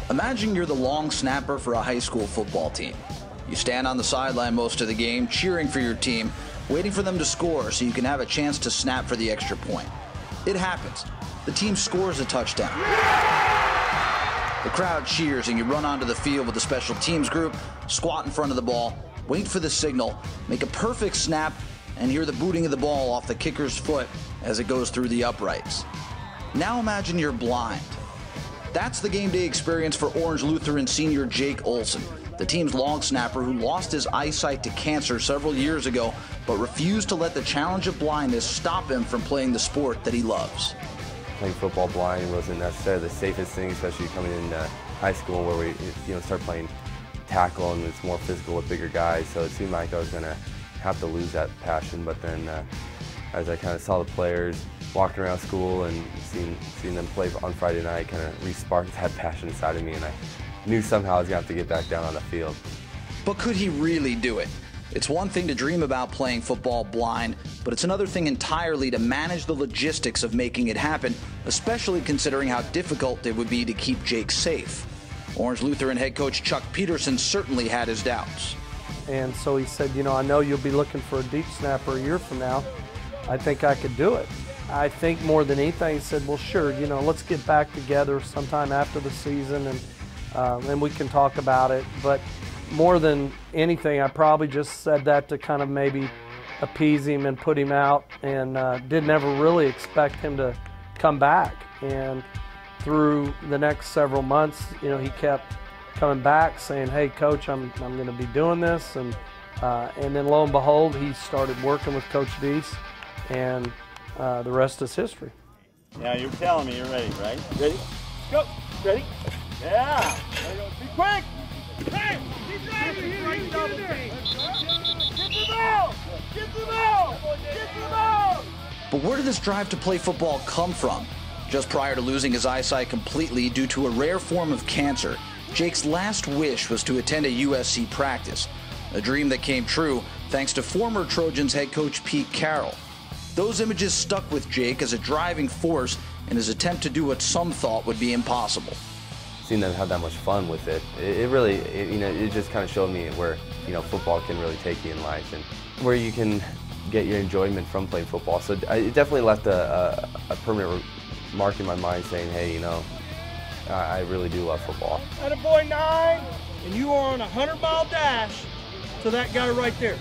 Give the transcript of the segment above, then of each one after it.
Imagine you're the long snapper for a high school football team. You stand on the sideline most of the game, cheering for your team, waiting for them to score so you can have a chance to snap for the extra point. It happens. The team scores a touchdown. The crowd cheers and you run onto the field with the special teams group, squat in front of the ball, wait for the signal, make a perfect snap, and hear the booting of the ball off the kicker's foot as it goes through the uprights. Now imagine you're blind. That's the game day experience for Orange Lutheran senior Jake Olson, the team's long snapper who lost his eyesight to cancer several years ago, but refused to let the challenge of blindness stop him from playing the sport that he loves. Playing football blind wasn't necessarily the safest thing, especially coming into high school where we start playing tackle and it's more physical with bigger guys, so it seemed like I was going to have to lose that passion. But then as I kind of saw the players walking around school and seeing them play on Friday night, kind of re-sparked that passion inside of me, and I knew somehow I was going to have to get back down on the field. But could he really do it? It's one thing to dream about playing football blind, but it's another thing entirely to manage the logistics of making it happen, especially considering how difficult it would be to keep Jake safe. Orange Lutheran head coach Chuck Peterson certainly had his doubts. And so he said, I know you'll be looking for a deep snapper a year from now. I think I could do it. I think more than anything, he said, well, sure, let's get back together sometime after the season and we can talk about it. But more than anything, I probably just said that to kind of maybe appease him and put him out, and didn't ever really expect him to come back. And through the next several months, he kept coming back saying, hey, Coach, I'm going to be doing this. And then lo and behold, he started working with Coach Deese, and the rest is history. Now you're telling me you're ready, right? Ready? Go! Ready? Yeah! Be quick! Hey! He's right double team! Get the ball! Get the ball! Get the ball! But where did this drive to play football come from? Just prior to losing his eyesight completely due to a rare form of cancer, Jake's last wish was to attend a USC practice, a dream that came true thanks to former Trojans head coach Pete Carroll. Those images stuck with Jake as a driving force in his attempt to do what some thought would be impossible. Seeing them have that much fun with it, it just kind of showed me where football can really take you in life and where you can get your enjoyment from playing football. So it definitely left a permanent mark in my mind saying, hey, I really do love football. Attaboy 9, and you are on a 100-mile dash to that guy right there.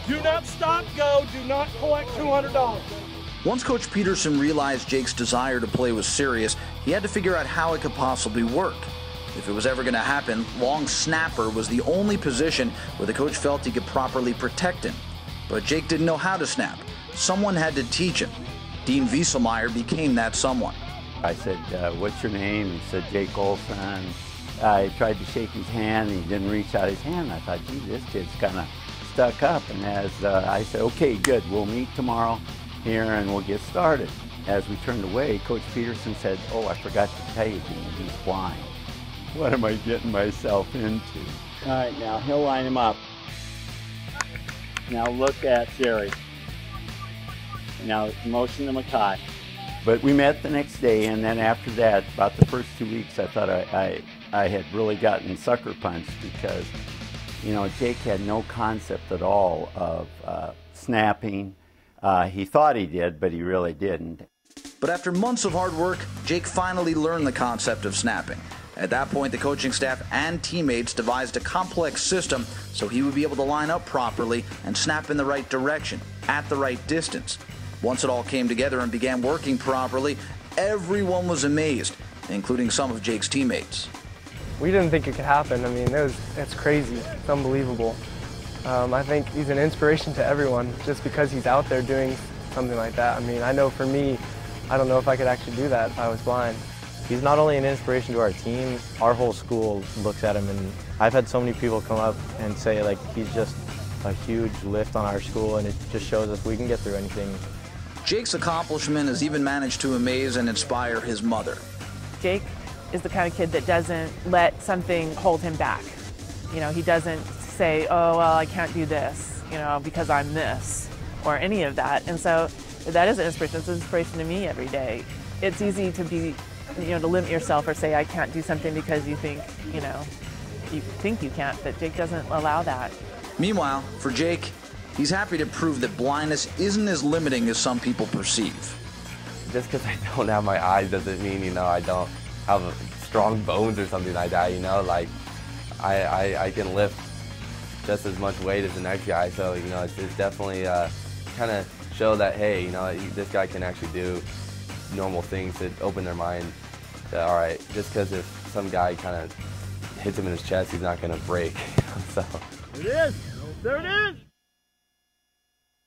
Do not stop, go, do not collect $200. Once Coach Peterson realized Jake's desire to play was serious, he had to figure out how it could possibly work. If it was ever going to happen, long snapper was the only position where the coach felt he could properly protect him. But Jake didn't know how to snap. Someone had to teach him. Dean Wieselmeyer became that someone. I said, what's your name? He said, Jake Olson. I tried to shake his hand, and he didn't reach out his hand. I thought, gee, this kid's kind of stuck up. And as I said, okay, good, we'll meet tomorrow here and we'll get started. As we turned away, Coach Peterson said, oh, I forgot to tell you, Dean, he's blind. What am I getting myself into? All right, now he'll line him up. Now look at Jerry. Now motion to Makai. But we met the next day, and then after that, about the first 2 weeks, I thought I had really gotten sucker punched because, Jake had no concept at all of snapping. He thought he did, but he really didn't. But after months of hard work, Jake finally learned the concept of snapping. At that point, the coaching staff and teammates devised a complex system so he would be able to line up properly and snap in the right direction, at the right distance. Once it all came together and began working properly, everyone was amazed, including some of Jake's teammates. We didn't think it could happen. I mean, it's crazy. It's unbelievable. I think he's an inspiration to everyone just because he's out there doing something like that. I mean, I know for me, I don't know if I could actually do that if I was blind. He's not only an inspiration to our team, our whole school looks at him, and I've had so many people come up and say, like, he's just a huge lift on our school, and it just shows us we can get through anything. Jake's accomplishment has even managed to amaze and inspire his mother. Jake is the kind of kid that doesn't let something hold him back. He doesn't say, oh, well, I can't do this, because I'm this, or any of that. And so that is an inspiration. It's an inspiration to me every day. It's easy to be to limit yourself or say I can't do something because you think you can't, but Jake doesn't allow that. Meanwhile, for Jake, he's happy to prove that blindness isn't as limiting as some people perceive. Just because I don't have my eyes doesn't mean, I don't have strong bones or something like that, like I can lift just as much weight as the next guy, so, it's definitely kind of show that, hey, this guy can actually do normal things to open their mind that, all right, just because if some guy kind of hits him in his chest, he's not going to break, so. There it is. There it is.